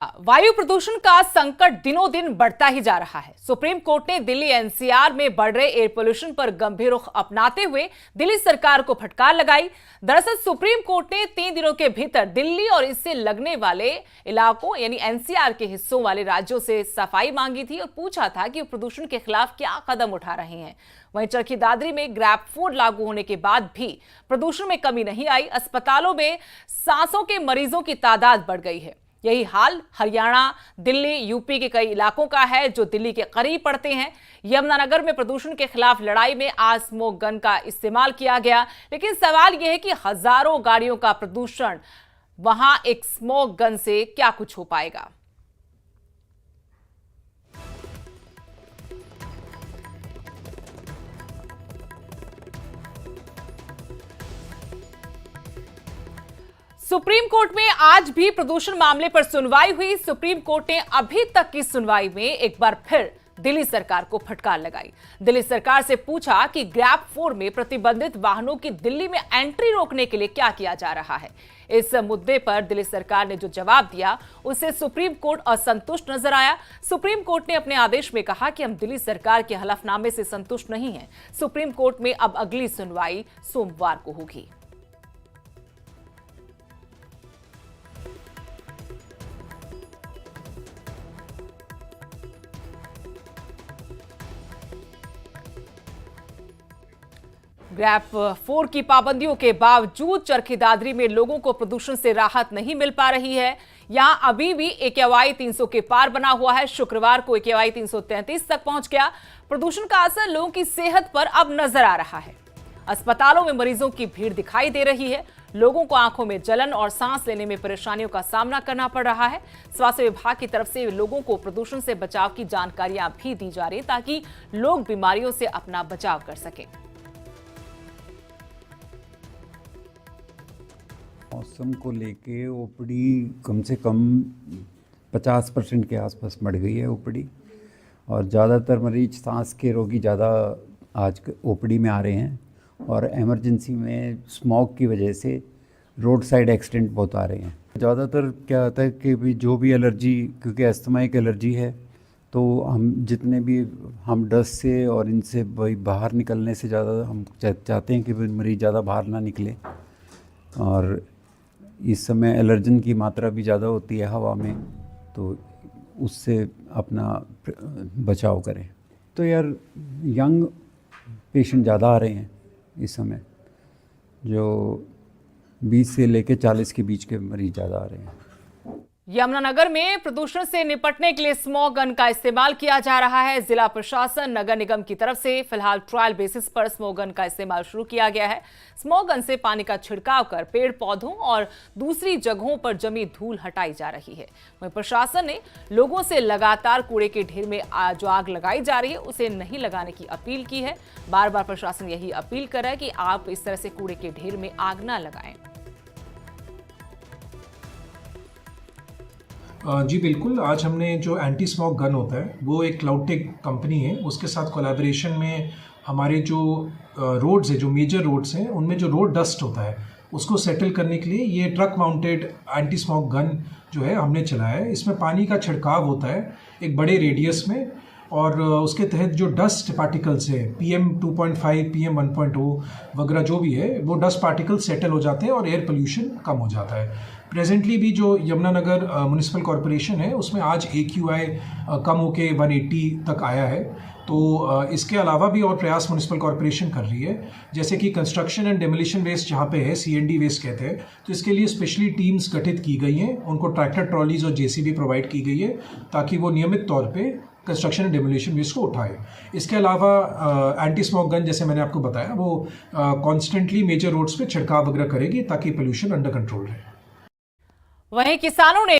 वायु प्रदूषण का संकट दिनों दिन बढ़ता ही जा रहा है। सुप्रीम कोर्ट ने दिल्ली एनसीआर में बढ़ रहे एयर पोल्यूशन पर गंभीर रुख अपनाते हुए दिल्ली सरकार को फटकार लगाई। दरअसल सुप्रीम कोर्ट ने 3 दिनों के भीतर दिल्ली और इससे लगने वाले इलाकों यानी एनसीआर के हिस्सों वाले राज्यों से सफाई मांगी थी और पूछा था कि वो प्रदूषण के खिलाफ क्या कदम उठा रहे हैं। वहीं चरखी दादरी में ग्रैप फूड लागू होने के बाद भी प्रदूषण में कमी नहीं आई। अस्पतालों में सांसों के मरीजों की तादाद बढ़ गई है। यही हाल हरियाणा, दिल्ली, यूपी के कई इलाकों का है जो दिल्ली के करीब पड़ते हैं। यमुनानगर में प्रदूषण के खिलाफ लड़ाई में आज स्मोक गन का इस्तेमाल किया गया, लेकिन सवाल यह है कि हजारों गाड़ियों का प्रदूषण, वहां एक स्मोक गन से क्या कुछ हो पाएगा। सुप्रीम कोर्ट में आज भी प्रदूषण मामले पर सुनवाई हुई। सुप्रीम कोर्ट ने अभी तक की सुनवाई में एक बार फिर दिल्ली सरकार को फटकार लगाई। दिल्ली सरकार से पूछा कि ग्रैप 4 में प्रतिबंधित वाहनों की दिल्ली में एंट्री रोकने के लिए क्या किया जा रहा है। इस मुद्दे पर दिल्ली सरकार ने जो जवाब दिया उससे सुप्रीम कोर्ट असंतुष्ट नजर आया। सुप्रीम कोर्ट ने अपने आदेश में कहा कि हम दिल्ली सरकार के हलफनामे से संतुष्ट नहीं हैं। सुप्रीम कोर्ट में अब अगली सुनवाई सोमवार को होगी। ग्रैप 4 की पाबंदियों के बावजूद चरखी दादरी में लोगों को प्रदूषण से राहत नहीं मिल पा रही है। यहां अभी भी AQI 300 के पार बना हुआ है। शुक्रवार को AQI 333 तक पहुंच गया। प्रदूषण का असर लोगों की सेहत पर अब नजर आ रहा है। अस्पतालों में मरीजों की भीड़ दिखाई दे रही है। लोगों को आंखों में जलन और सांस लेने में परेशानियों का सामना करना पड़ रहा है। स्वास्थ्य विभाग की तरफ से लोगों को प्रदूषण से बचाव की जानकारियां भी दी जा रही ताकि लोग बीमारियों से अपना बचाव कर सकें। मौसम को लेके ओपीडी कम से कम 50% के आसपास बढ़ गई है ओपीडी, और ज़्यादातर मरीज सांस के रोगी ज़्यादा आज ओपीडी में आ रहे हैं। और इमरजेंसी में स्मोक की वजह से रोड साइड एक्सीडेंट बहुत आ रहे हैं। ज़्यादातर क्या होता है कि भी जो भी एलर्जी, क्योंकि अस्थमा एक एलर्जी है, तो हम जितने भी हम डस्ट से और इनसे बाहर निकलने से ज़्यादा हम चाहते हैं कि मरीज़ ज़्यादा बाहर ना निकले। और इस समय एलर्जन की मात्रा भी ज़्यादा होती है हवा में, तो उससे अपना बचाव करें। तो यार यंग पेशेंट ज़्यादा आ रहे हैं इस समय, जो 20 से लेकर 40 के बीच के मरीज ज़्यादा आ रहे हैं। यमुनानगर में प्रदूषण से निपटने के लिए स्मोक गन का इस्तेमाल किया जा रहा है। जिला प्रशासन, नगर निगम की तरफ से फिलहाल ट्रायल बेसिस पर स्मोक गन का इस्तेमाल शुरू किया गया है। स्मोक गन से पानी का छिड़काव कर पेड़ पौधों और दूसरी जगहों पर जमी धूल हटाई जा रही है। वहीं प्रशासन ने लोगों से लगातार कूड़े के ढेर में जो आग लगाई जा रही है उसे नहीं लगाने की अपील की है। बार बार प्रशासन यही अपील कर रहा है कि आप इस तरह से कूड़े के ढेर में आग न लगाएं। जी बिल्कुल, आज हमने जो एंटी स्मोक गन होता है वो एक क्लाउडटेक कंपनी है, उसके साथ कोलैबोरेशन में हमारे जो रोड्स है, जो मेजर रोड्स हैं, उनमें जो रोड डस्ट होता है उसको सेटल करने के लिए ये truck mounted anti smoke gun जो है हमने चलाया है। इसमें पानी का छिड़काव होता है एक बड़े रेडियस में, और उसके तहत जो डस्ट पार्टिकल्स है PM 2.5, PM 1.0 वगैरह जो भी है, वो डस्ट पार्टिकल्स सेटल हो जाते हैं और एयर पोल्यूशन कम हो जाता है। प्रेजेंटली भी जो यमुनानगर म्युनिसिपल कॉरपोरेशन है उसमें आज AQI कम होके 180 तक आया है। तो इसके अलावा भी और प्रयास म्युनिसिपल कॉरपोरेशन कर रही है, जैसे कि कंस्ट्रक्शन एंड डेमोलिशन वेस्ट जहाँ पे है, CND वेस्ट कहते हैं, तो इसके लिए स्पेशली टीम्स गठित की गई हैं। उनको ट्रैक्टर ट्रॉलीज और JCB प्रोवाइड की गई है ताकि वो नियमित तौर पे कंस्ट्रक्शन एंड डेमोलिशन वेस्ट को उठाए। इसके अलावा एंटी स्मोक गन, जैसे मैंने आपको बताया, वो कॉन्स्टेंटली मेजर रोड्स पे छिड़काव वगैरह करेगी ताकि पोल्यूशन अंडर कंट्रोल रहे। वहीं किसानों ने